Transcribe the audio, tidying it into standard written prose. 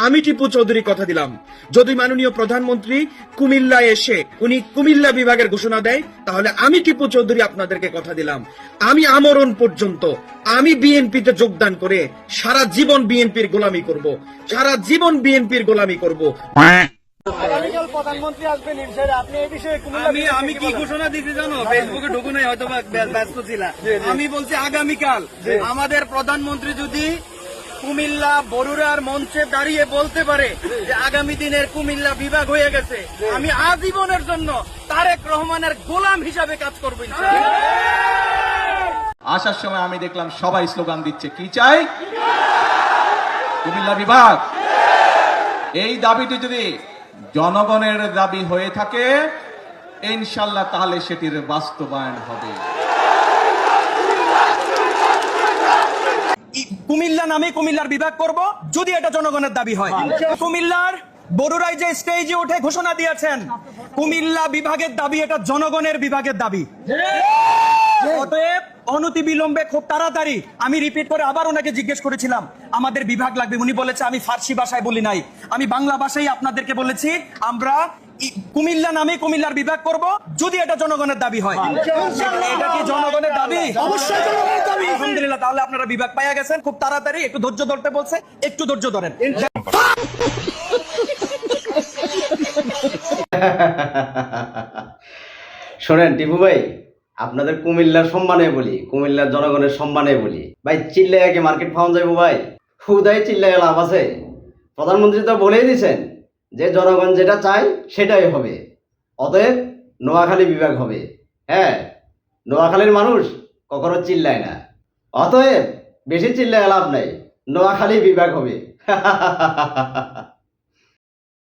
আমি টিপু চৌধুরী কথা দিলাম, যদি মাননীয় প্রধানমন্ত্রী কুমিল্লায় এসে উনি কুমিল্লা বিভাগের ঘোষণা দেয়, তাহলে আমি টিপু চৌধুরী আপনাদেরকে কথা দিলাম, আমি আমরণ পর্যন্ত আমি বিএনপিতে যোগদান করে সারা জীবন বিএনপির গোলামি করব, সারা জীবন বিএনপির গোলামি করব। প্রধানমন্ত্রী আসবেন ইনশাআল্লাহ, আপনি এই বিষয়ে আমি কি ঘোষণা দিতে জানো? ফেসবুকে ঢুকু নাই, হয়তো ব্যস্ত ছিলাম। আমি বলছি আগামীকাল আমাদের প্রধানমন্ত্রী যদি কুমিল্লা বরুড়ার মঞ্চে দাঁড়িয়ে বলতে পারে যে আগামী দিনের কুমিল্লা বিভাগ হয়ে গেছে, আমি আজীবনের জন্য তারেক রহমানের গোলাম হিসাবে কাজ করবো। আসার সময় আমি দেখলাম সবাই স্লোগান দিচ্ছে, কি চাই? কুমিল্লা বিভাগ। এই দাবিটি যদি জনগণের দাবি হয়ে থাকে, ইনশাল্লাহ তাহলে সেটির বাস্তবায়ন হবে। কুমিল্লা নামে কুমিল্লার বিভাগ করব যদি এটা জনগণের দাবি হয়। কুমিল্লার বরুড়ায় যে স্টেজে উঠে ঘোষণা দিয়েছেন কুমিল্লা বিভাগের দাবি, এটা জনগণের বিভাগের দাবি। অতএব অনতি বিলম্বে খুব তাড়াতাড়ি, আমি রিপিট করে আবার ওনাকে জিজ্ঞেস করেছিলাম আমাদের বিভাগ লাগবে, উনি বলেছে আমি ফার্সি ভাষায় বলি নাই, আমি বাংলা ভাষায় আপনাদেরকে বলেছি আমরা কুমিল্লা নামে কুমিল্লার বিভাগ করব যদি এটা জনগণের দাবি হয়। এটা কি জনগণের দাবি? অবশ্যই জনগণের দাবি। আলহামদুলিল্লাহ, তাহলে আপনারা বিভাগ পাইয়া গেছেন খুব তাড়াতাড়ি। একটু ধৈর্য ধরতে বলছে, একটু ধৈর্য ধরেন। শোনেন টিপু ভাই, আপনাদের কুমিল্লার সম্মানে বলি, কুমিল্লার জনগণের সম্মানে বলি ভাই, চিল্লাইয়া কি মার্কেট পাওয়া যাবো ভাই? হুদাই চিল্লাইয়া লাভ আছে? প্রধানমন্ত্রী তো বলেই দিয়েছেন যে জনগণ যেটা চায় সেটাই হবে। অতএব নোয়াখালী বিভাগ হবে। হ্যাঁ, নোয়াখালীর মানুষ কখনো চিল্লায় না, অতএব বেশি চিল্লায় লাভ নাই, নোয়াখালী বিভাগ হবে।